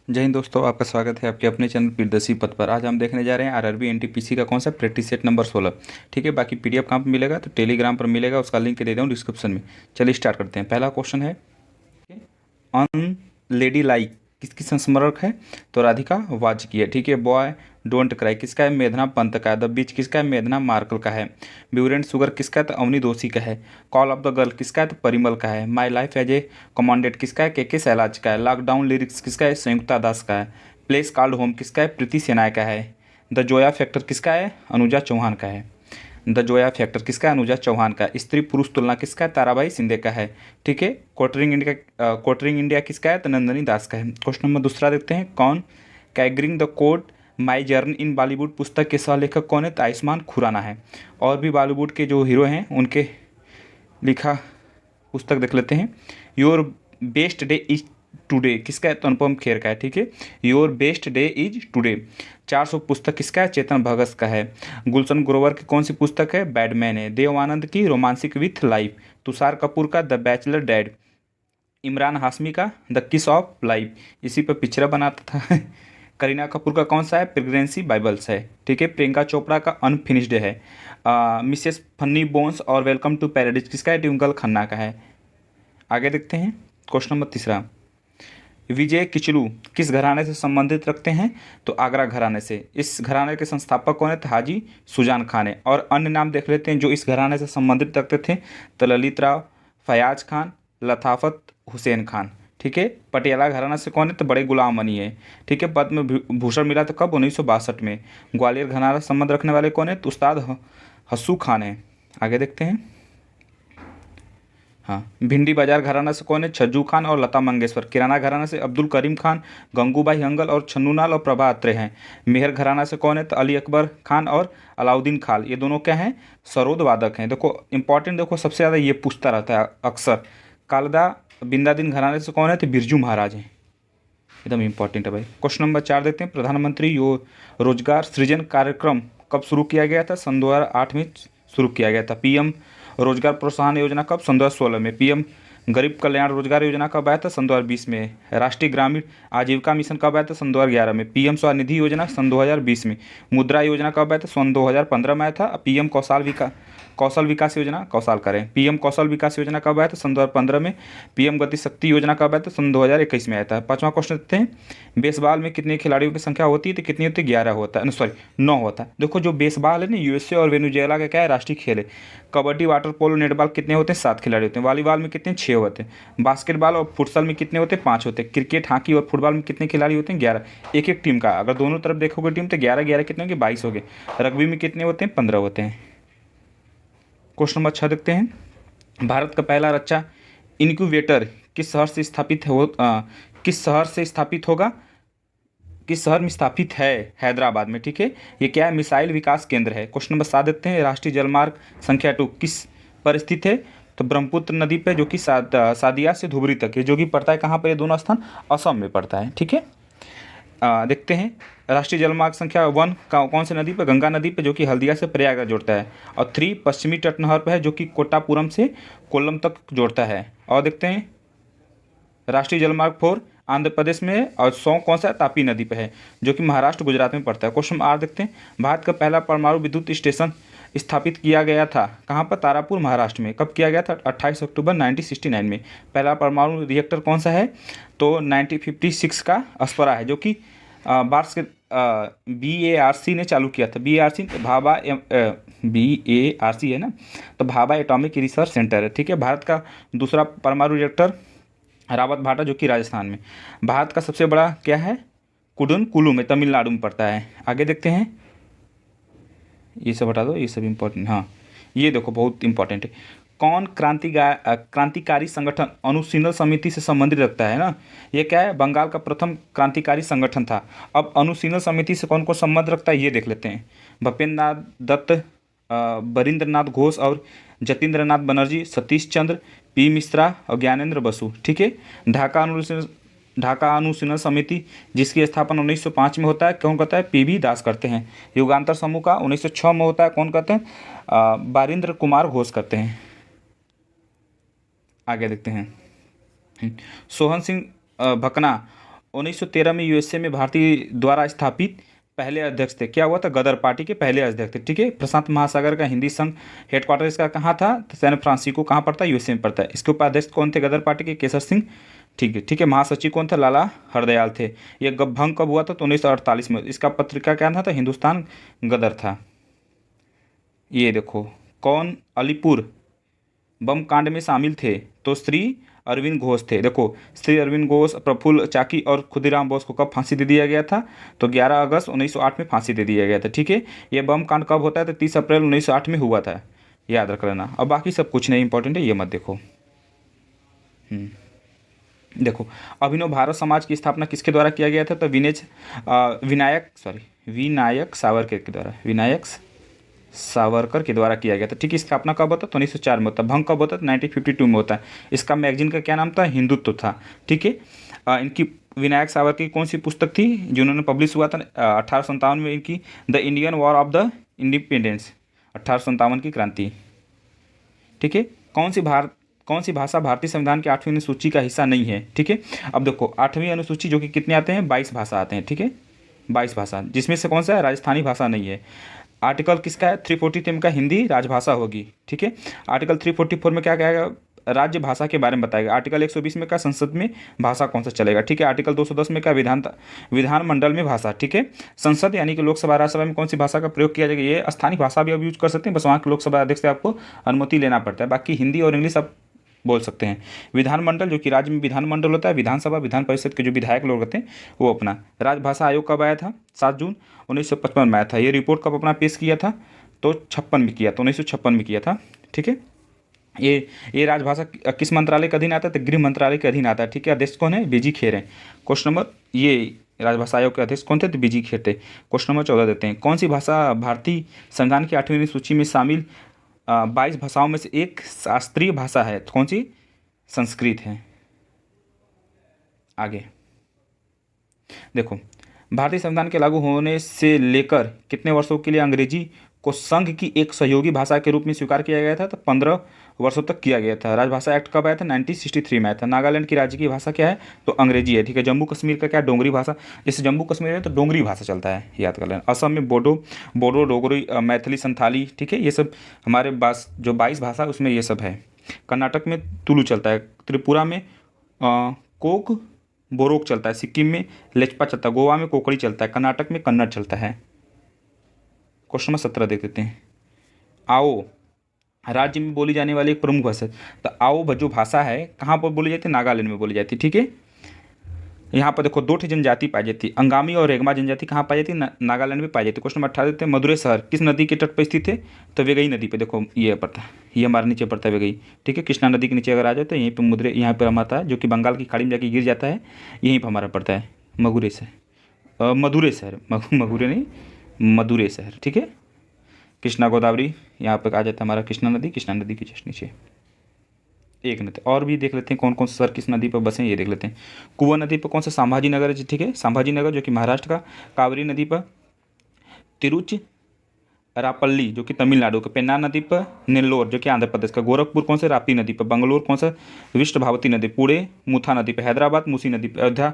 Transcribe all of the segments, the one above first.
जय हिंद दोस्तों, आपका स्वागत है आपके अपने चैनल प्रियदर्शी पथ पर। आज हम देखने जा रहे हैं आरआरबी एनटीपीसी का कौन सा प्रैक्टिस सेट नंबर 16। ठीक है, बाकी पीडीएफ कहाँ पर मिलेगा तो टेलीग्राम पर मिलेगा, उसका लिंक दे दूँ डिस्क्रिप्शन में। चलिए स्टार्ट करते हैं। पहला क्वेश्चन है ऑन लेडी लाइक किसकी संस्मरक है तो राधिका वाज की है। ठीक है, बॉय डोंट क्राई किसका है, मेघना पंत का है। द बीच किसका है, मेघना मार्कल का है। ब्यूरेंट शुगर किसका है तो अवनी दोषी का है। कॉल ऑफ द गर्ल किसका है तो परिमल का है। My life as a commanded किसका है, के शैलाज का है। लॉकडाउन लिरिक्स किसका है, संयुक्ता दास का है। प्लेस कॉल्ड होम किसका है, प्रीति सेनाय का है। द जोया फैक्टर किसका है, अनुजा चौहान का है। द जोया फैक्टर किसका है, अनुजा चौहान का। स्त्री पुरुष तुलना किसका है, ताराबाई शिंदे का है। ठीक है, क्वार्टरिंग इंडिया किसका है तो नंदनी दास का है। क्वेश्चन नंबर दूसरा देखते हैं। कौन कैगरिंग the code my journey in Bollywood पुस्तक के सह लेखक कौन है तो आयुष्मान खुराना है। और भी बॉलीवुड के जो हीरो हैं उनके लिखा पुस्तक देख लेते हैं। Your best day is today किसका है तो अनुपम खेर का है। ठीक है, your best day is today. 400 पुस्तक किसका है, चेतन भगत का है। गुलशन ग्रोवर की कौन सी पुस्तक है, बैडमैन है। देवानंद की रोमांसिक विथ लाइफ। तुषार कपूर का the bachelor dad. Imran Hashmi का द किस ऑफ लाइफ, इसी पर पिक्चर बनाता था। करीना कपूर का कौन सा है, प्रेगनेंसी बाइबल्स है। ठीक है, प्रियंका चोपड़ा का अनफिनिश्ड है। मिसेस फन्नी बोन्स और वेलकम टू पैराडाइज किसका है, ट्विंकल खन्ना का है। आगे देखते हैं। क्वेश्चन नंबर तीसरा। विजय किचलू किस घराने से संबंधित रखते हैं तो आगरा घराने से। इस घराने के संस्थापक कौन है तो हाजी सुजान खान है। और अन्य नाम देख लेते हैं जो इस घराने से संबंधित रखते थे तो ललित राव, फयाज खान, लताफत हुसैन खान। ठीक है, पटियाला घराना से कौन है तो बड़े गुलाम अली है। ठीक है, पद्म भूषण मिला तो कब, 1962 में। ग्वालियर घराना से संबंध रखने वाले कौन है तो उस्ताद हस्सू खान है। आगे देखते हैं। हाँ, भिंडी बाजार घराना से कौन है, छज्जू खान और लता मंगेशकर। किराना घराना से अब्दुल करीम खान, गंगूबाई हंगल और छन्नूलाल और प्रभा अत्रे हैं। मेहर घराना से कौन है तो अली अकबर खान और अलाउद्दीन खान। ये दोनों क्या हैं, सरोद वादक हैं। देखो इंपॉर्टेंट, देखो सबसे ज़्यादा ये पूछता रहता है अक्सर। कालदा बिंदादिन घराने से कौन है तो बिरजू महाराज हैं। एकदम इंपॉर्टेंट है भाई। क्वेश्चन नंबर 4 देखते हैं। प्रधानमंत्री रोजगार सृजन कार्यक्रम कब शुरू किया गया था, सन 2008 में शुरू किया गया था। पीएम रोजगार प्रोत्साहन योजना कब, सन 2016 में। पीएम गरीब कल्याण रोजगार योजना कब आया था, सन 2020 में। राष्ट्रीय ग्रामीण आजीविका मिशन कब आया था, सन 2011 में। पीएम स्वनिधि योजना सन 2020 में। मुद्रा योजना कब आया था, सन 2015 में आया था। पीएम कौशल विकास योजना, कौशल करें, पीएम कौशल विकास योजना कब आया था, सन 2015 में। पीएम गति शक्ति योजना कब आया था, सन 2021 में आया था। पांचवा क्वेश्चन देखते हैं। बेसबॉल में कितने खिलाड़ियों की संख्या होती है तो कितनी होती है, 11 होता है, सॉरी 9 होता है। देखो जो बेसबॉल है ना, यूएसए और वेनेजुएला का क्या है, राष्ट्रीय खेल है। कबड्डी, वाटर पोलो, नेटबॉल कितने होते हैं, 7 खिलाड़ी होते हैं। वॉलीबॉल में कितने, 6 होते हैं। बास्केटबॉल और फुटसल में कितने होते हैं, 5 होते हैं। क्रिकेट, हॉकी और फुटबॉल में कितने खिलाड़ी होते हैं, 11। एक एक टीम का अगर दोनों तरफ देखोगे टीम तो 11 11 कितने होंगे, 22 हो गए। रग्बी में कितने होते हैं, 15 होते हैं। क्वेश्चन नंबर 6 देखते हैं। भारत का पहला रक्षा इनक्यूबेटर किस शहर से स्थापित किस शहर से स्थापित होगा, किस शहर में स्थापित है, हैदराबाद में। ठीक है, ये क्या है, मिसाइल विकास केंद्र है। क्वेश्चन नंबर 7 देखते हैं। राष्ट्रीय जलमार्ग संख्या 2 किस पर स्थित है तो ब्रह्मपुत्र नदी पे, जो कि सादिया से धुबरी तक है, जो कि पड़ता है कहाँ पर, ये दोनों स्थान असम में पड़ता है। ठीक है, देखते हैं। राष्ट्रीय जलमार्ग संख्या 1 कौन सी नदी पर, गंगा नदी पर, जो कि हल्दिया से प्रयागराज जोड़ता है। और 3 पश्चिमी तट नहर पर है, जो कि कोट्टापुरम से कोल्लम तक जोड़ता है। और देखते हैं राष्ट्रीय जलमार्ग 4 आंध्र प्रदेश में है और 100 कौन सा है, तापी नदी पर है, जो कि महाराष्ट्र गुजरात में पड़ता है। क्वेश्चन 8 देखते हैं। भारत का पहला परमाणु विद्युत स्टेशन स्थापित किया गया था कहाँ पर, तारापुर महाराष्ट्र में। कब किया गया था, 28 अक्टूबर 1969 में। पहला परमाणु रिएक्टर कौन सा है तो 1956 का अस्परा है, जो कि बार्स के BARC ने चालू किया था। BARC भाभा BARC है ना, तो भाभा एटॉमिक रिसर्च सेंटर है। ठीक है, भारत का दूसरा परमाणु रिएक्टर रावत भाटा, जो कि राजस्थान में। भारत का सबसे बड़ा क्या है, कुडुनकुलू में, तमिलनाडु में पड़ता है। आगे देखते हैं। ये सब हटा दो, ये सब इम्पोर्टेंट। हाँ, ये देखो बहुत इंपॉर्टेंट है। कौन क्रांतिकारी संगठन अनुशीलन समिति से संबंधित रखता है ना, ये क्या है, बंगाल का प्रथम क्रांतिकारी संगठन था। अब अनुशीलन समिति से कौन कौन संबंध रखता है ये देख लेते हैं। भूपेंद्र नाथ दत्त, बरिंद्र नाथ घोष और जतीन्द्र नाथ बनर्जी, सतीश चंद्र, P मिश्रा और ज्ञानेंद्र बसु। ठीक है, ढाका अनुशीलन समिति जिसकी स्थापना 1905 में होता है, कौन करता है, PV दास करते हैं। युगांतर समूह का 1906 में होता है, कौन करते हैं, बारिंद्र कुमार घोष करते हैं। आगे देखते हैं। सोहन सिंह भकना 1913 में यूएसए में भारतीय द्वारा स्थापित पहले अध्यक्ष थे। क्या हुआ था? गदर पार्टी के पहले अध्यक्ष थे। ठीक है। प्रशांत महासागर का हिंदी संघ हेडक्वार्टर इसका कहाँ था? तो सैन फ्रांसिस्को कहाँ पड़ता है? यूएसए में पड़ता है। इसके उपाध्यक्ष कौन थे गदर पार्टी के? केसर सिंह। ठीक है। ठीक है। महासचिव कौन था? लाला हरदयाल थे। ये भंग कब हुआ था? तो 1948 में। इसका पत्रिका क्या था? तो हिंदुस्तान गदर था। ये देखो, कौन अलीपुर बम कांड में शामिल थे? तो श्री अरविंद घोष थे। देखो, श्री अरविंद घोष, प्रफुल्ल चाकी और खुदीराम बोस को कब फांसी दे दिया गया था? तो 11 अगस्त 1908 में फांसी दे दिया गया था। ठीक है। ये बम कांड कब होता है? तो 30 अप्रैल 1908 में हुआ था। याद रख लेना। अब बाकी सब कुछ नहीं इंपॉर्टेंट है, ये मत देखो। देखो, अभिनव भारत समाज की स्थापना किसके द्वारा किया गया था? तो विनायक सावरकर के द्वारा। विनायक सावरकर के द्वारा किया गया था। ठीक है। स्थापना कब होता है? तो 1904 में होता है। भंग कब होता है? तो 1952 में होता है। इसका मैगजीन का क्या नाम था? हिंदुत्व था। ठीक है। इनकी विनायक सावरकर की कौन सी पुस्तक थी जिन्होंने पब्लिश हुआ था? 1857 में इनकी the Indian war of the independence, 1857 की क्रांति। ठीक है। कौन सी भाषा भारतीय संविधान की 8वीं अनुसूची का हिस्सा नहीं है? ठीक है। अब देखो, 8वीं अनुसूची जो कि कितने आते हैं? 22 भाषा आते हैं। ठीक है। 22 भाषा, जिसमें से कौन सा है? राजस्थानी भाषा नहीं है। आर्टिकल किसका है? 343 का हिंदी राजभाषा होगी। ठीक है। आर्टिकल 344 में क्या कहेगा? राज्य भाषा के बारे में बताएगा। आर्टिकल 120 में का संसद में भाषा कौन सा चलेगा? ठीक है। आर्टिकल 210 में का विधानमंडल में भाषा। ठीक है। संसद यानी कि लोकसभा राज्यसभा में कौन सी भाषा का प्रयोग किया जाएगा? ये स्थानीय भाषा भी अब यूज कर सकते हैं, बस वहाँ के लोकसभा अध्यक्ष से आपको अनुमति लेना पड़ता है। बाकी हिंदी और इंग्लिश आप बोल सकते हैं। विधानमंडल, जो कि राज्य में विधानमंडल होता है। विधानसभा, विधान परिषद के जो विधायक लोग होते हैं वो अपना। राजभाषा आयोग कब आया था? 7 जून 1955 में आया था। ये रिपोर्ट कब अपना पेश किया था? तो 56 में किया था, 1956 में किया था। ठीक है। ये राजभाषा किस मंत्रालय के अधीन आता है? तो गृह मंत्रालय के अधीन आता है। ठीक है। अध्यक्ष कौन है? बीजी खेर हैं। क्वेश्चन नंबर, ये राजभाषा आयोग के अध्यक्ष कौन थे? तो बीजी खेर थे। क्वेश्चन नंबर 14 देते हैं। कौन सी भाषा भारतीय संविधान की 8वीं सूची में शामिल 22 भाषाओं में से एक शास्त्रीय भाषा है? तो कौन सी? संस्कृत है। आगे देखो, भारतीय संविधान के लागू होने से लेकर कितने वर्षों के लिए अंग्रेजी को संघ की एक सहयोगी भाषा के रूप में स्वीकार किया गया था? तो 15 वर्षों तक किया गया था। राजभाषा एक्ट कब आया था? 1963 में आया था। नागालैंड की राज्य की भाषा क्या है? तो अंग्रेजी है। ठीक है। जम्मू कश्मीर का क्या? डोगरी भाषा। जैसे जम्मू कश्मीर में तो डोगरी भाषा चलता है, याद कर लेना। असम में बोडो डोगरी, मैथिली, संथाली। ठीक है। ये सब हमारे जो 22 भाषा उसमें ये सब है। कर्नाटक में तुलु चलता है। त्रिपुरा में कोक बोरोक चलता है। सिक्किम में लेचपा चलता है। गोवा में कोकड़ी चलता है। कर्नाटक में कन्नड़ चलता है। क्वेश्चन नंबर 17 देख लेते हैं। आओ राज्य में बोली जाने वाली एक प्रमुख भाषा। तो आओ जो भाषा है कहाँ पर बोली जाती है? नागालैंड में बोली जाती है। ठीक है। यहाँ पर देखो, 2 जनजाति पाई जाती है। अंगामी और रेगमा जनजाति कहाँ पाई जाती है? नागालैंड में पाई जाती है। क्वेश्चन नंबर 18 देते हैं। मदुरै शहर किस नदी के तट पर स्थित है? तो वेगई नदी पे। देखो, ये पड़ता है, ये हमारे नीचे पड़ता है वेगई। ठीक है। कृष्णा नदी के नीचे अगर आ जाए तो यहीं पर मदुरै, यहाँ पर हमारा है, जो कि बंगाल की खाड़ी में जाके गिर जाता है, यहीं पर हमारा पड़ता है मदुरै शहर। मदुरै नहीं, मदुरै शहर। ठीक है। कृष्णा गोदावरी यहाँ पर आ जाता है हमारा कृष्णा नदी के जस्ट नीचे एक नदी। और भी देख लेते हैं कौन कौन से शहर किस नदी पर बसे हैं, ये देख लेते हैं। कुंवर नदी पर कौन सा? संभाजी नगर है। ठीक है। संभाजी नगर जो कि महाराष्ट्र का। कावेरी नदी पर तिरुचिरापल्ली जो कि तमिलनाडु का। पेन्नार नदी पर नेल्लोर जो कि आंध्र प्रदेश का। गोरखपुर कौन सा? राप्ती नदी पर। बंगलोर कौन सा? विष्णुभावती नदी। पुणे मुथा नदी पर। हैदराबाद मूसी नदी पर।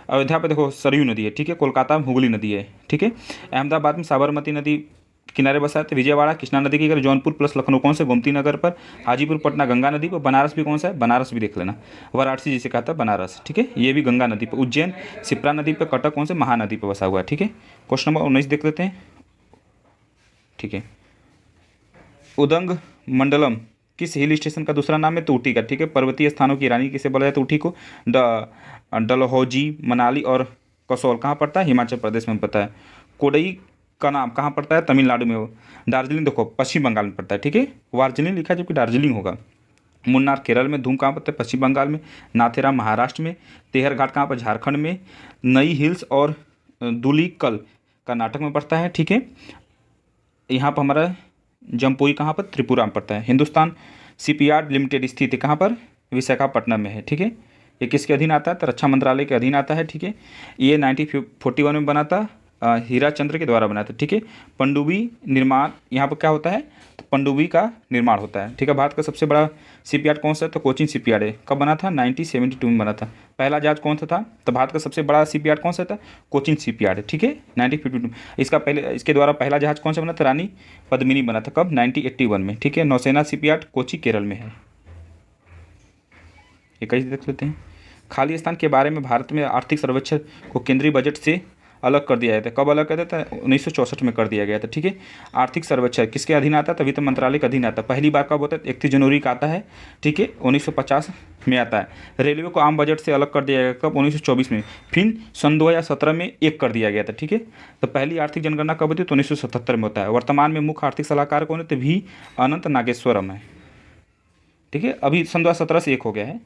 अयोध्या पे देखो सरयू नदी है। ठीक है। कोलकाता में हुगली नदी है। ठीक है। अहमदाबाद में साबरमती नदी किनारे बसा है। विजयवाड़ा कृष्णा नदी की। अगर जौनपुर प्लस लखनऊ कौन से? गोमती नगर पर। हाजीपुर पटना गंगा नदी पर। बनारस भी कौन सा है? बनारस भी देख लेना, वाराणसी जिसे कहता है बनारस। ठीक है। ये भी गंगा नदी पर। उज्जैन शिप्रा नदी पर। कटक कौन से? महानदी पर बसा हुआ है। ठीक है। क्वेश्चन नंबर 19 देख लेते हैं। ठीक है। उदंग मंडलम किस हिल स्टेशन का दूसरा नाम है? तो ऊटी का। ठीक है। पर्वतीय स्थानों की रानी किसे बोला जाता है? ऊटी को। डलहौजी, मनाली और कसौल कहाँ पड़ता है? हिमाचल प्रदेश में पड़ता है। कोडई का नाम कहाँ पड़ता है? तमिलनाडु में हो। दार्जिलिंग देखो पश्चिम बंगाल में पड़ता है। ठीक है। दार्जिलिंग लिखा है जबकि दार्जिलिंग होगा। मुन्नार केरल में। धूम कहाँ पड़ता है? पश्चिम बंगाल में। नाथेराम महाराष्ट्र में। तेहर घाट कहाँ पर? झारखंड में। नई हिल्स और दुलीकल कर्नाटक में पड़ता है। ठीक है। यहाँ पर हमारा जमपुई कहाँ पर? त्रिपुरा में पड़ता है। हिंदुस्तान शिपयार्ड लिमिटेड स्थित है कहाँ पर? विशाखापट्टनम में है। ठीक है। ये किसके अधीन आता है? तो रक्षा मंत्रालय के अधीन आता है। ठीक है। ये 1941 में बना था। हीरा चंद्र के द्वारा बनाया था। ठीक है, पनडुब्बी निर्माण यहाँ पर क्या होता है, तो पनडुब्बी का निर्माण होता है। ठीक है, भारत का सबसे बड़ा शिपयार्ड कौन सा है, तो कोचिन शिपयार्ड है। कब बना था, 1972 में बना था। पहला जहाज कौन सा था, तो भारत का सबसे बड़ा शिपयार्ड कौन सा था, कोचिन शिपयार्ड है। ठीक है, 1952। इसके द्वारा पहला जहाज कौन सा बना था, रानी पद्मिनी बना था। कब, 1981 में। ठीक है, नौसेना शिपयार्ड कोची केरल में है। ये कैसे देख लेते हैं। खालिस्तान के बारे में भारत में आर्थिक सर्वेक्षण को केंद्रीय बजट से अलग कर दिया गया था। कब अलग कर दिया था, 1964 में कर दिया गया था। ठीक है, आर्थिक सर्वेक्षण किसके अधीन आता है, तो वित्त मंत्रालय के अधीन आता है। पहली बार कब होता है, 31 जनवरी का आता है। ठीक है, 1950 में आता है। रेलवे को आम बजट से अलग कर दिया गया कब, 1924 में। फिर सन 2017 में एक कर दिया गया था। ठीक है, तो पहली आर्थिक जनगणना कब होती है, तो 1977 में होता है। वर्तमान में मुख्य आर्थिक सलाहकार कौन है, तो वी अनंत नागेश्वरम है। ठीक है, अभी सन 2017 से एक हो गया है।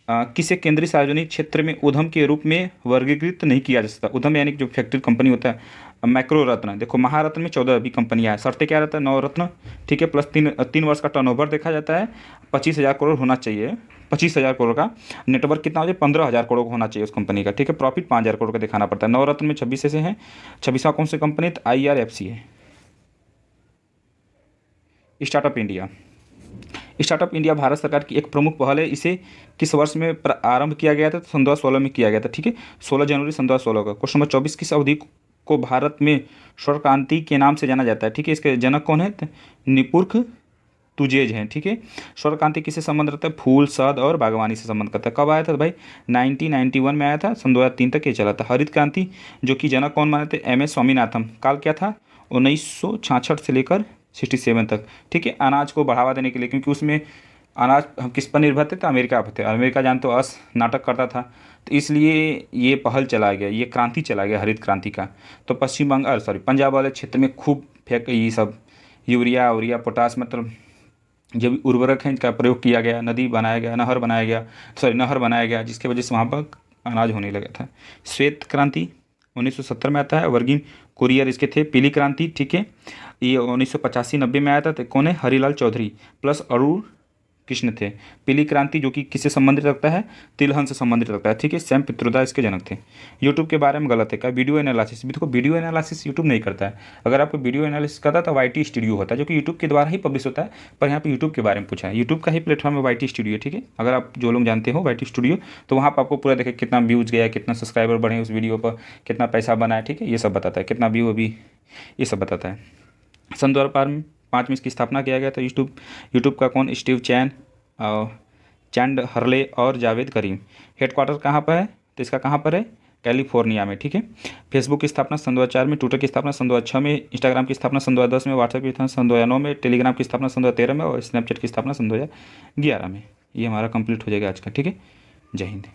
किसे केंद्रीय सार्वजनिक क्षेत्र में उद्यम के रूप में वर्गीकृत नहीं किया जा सकता। उद्यम यानी कि जो फैक्ट्री कंपनी होता है। मैक्रो रत्न, देखो महारत्न में 14 अभी कंपनियाँ हैं। शर्तें क्या रहता है, 9 रत्न। ठीक है, प्लस 3 वर्ष का टर्नओवर देखा जाता है। 25,000 करोड़ होना चाहिए, 25,000 करोड़ का। नेटवर्क कितना हो जाए, 15,000 करोड़ का होना चाहिए उस कंपनी का। ठीक है, प्रॉफिट 5,000 करोड़ का दिखाना पड़ता है। 9 रत्न में 26 ऐसे हैं। 26वां कौन सी कंपनी, तो IRFC है। Startup India, startup India Bharat सरकार की एक प्रमुख पहल है। इसे किस वर्ष में आरंभ किया गया था, तो सन 2016 में किया गया था। ठीक है, 16 जनवरी सन 2016 का। क्वेश्चन नंबर 24, किस अवधि को भारत में स्वर्ण क्रांति के नाम से जाना जाता है। ठीक है, इसके जनक कौन है, निपुर्क तुजेज हैं। ठीक है, स्वर्ण क्रांति किससे संबंध रखता है, फूल, शहद और बागवानी से संबंध करता है। कब आया था, भाई 1991 में आया था। सन 2003 तक ये चला था। हरित क्रांति जो कि जनक कौन माने थे, MS स्वामीनाथन। काल क्या था, 1966 से लेकर 67 तक। ठीक है, अनाज को बढ़ावा देने के लिए, क्योंकि उसमें अनाज हम किस पर निर्भर थे, तो अमेरिका पर थे। अमेरिका जानते हो नाटक करता था, तो इसलिए ये पहल चला गया, ये क्रांति चला गया हरित क्रांति का। तो पश्चिम बंगाल पंजाब वाले क्षेत्र में खूब ये सब यूरिया पोटास, मतलब जो भी उर्वरक हैं इनका प्रयोग किया गया। नदी बनाया गया, नहर बनाया गया, जिसकी वजह से वहाँ पर अनाज होने लगा था। श्वेत क्रांति 1970 में आता है। वर्गीन कुरियर इसके थे। पीली क्रांति, ठीक है, ये 1985-90 में आया था। तो कौन है, हरिलाल चौधरी प्लस अरुण कृष्ण थे। पीली क्रांति जो कि किससे संबंधित रखता है, तिलहन से संबंधित रखता है। ठीक है, सैम पित्रोदा इसके जनक थे। यूट्यूब के बारे में गलत है क्या, वीडियो एनालिसिस भी, देखो वीडियो एनालिसिस यूट्यूब नहीं करता है। अगर आपको वीडियो एनालिसिस करता है तो YT स्टूडियो होता है, जो कि यूट्यूब के द्वारा ही पब्लिश होता है। पर यहाँ पे यूट्यूब के बारे में पूछा है, यूट्यूब का ही प्लेटफॉर्म है YT स्टूडियो। ठीक है, अगर आप जो लोग जानते हो YT स्टूडियो, तो वहाँ पर आपको पूरा देखें कितना व्यूज़ गया, कितना सब्सक्राइबर बढ़े उस वीडियो पर, कितना पैसा बना है। ठीक है, ये सब बताता है, कितना व्यू अभी, ये सब बताता है। सन 2005 में इसकी स्थापना किया गया था। यूट्यूब का कौन, स्टीव चैंड हर्ले और जावेद करीम। हेडक्वार्टर कहाँ पर है, तो इसका कहाँ पर है, कैलिफोर्निया में। ठीक है, फेसबुक की स्थापना सन 2004 में, ट्विटर की स्थापना सन 2006 में, इंस्टाग्राम की स्थापना सन 2010 में, व्हाट्सएप की स्थापना सन 2009 में, टेलीग्राम की स्थापना सन 2013 में और स्नैपचैट की स्थापना सन 2011 में। ये हमारा कंप्लीट हो जाएगा आज का। ठीक है, जय हिंद।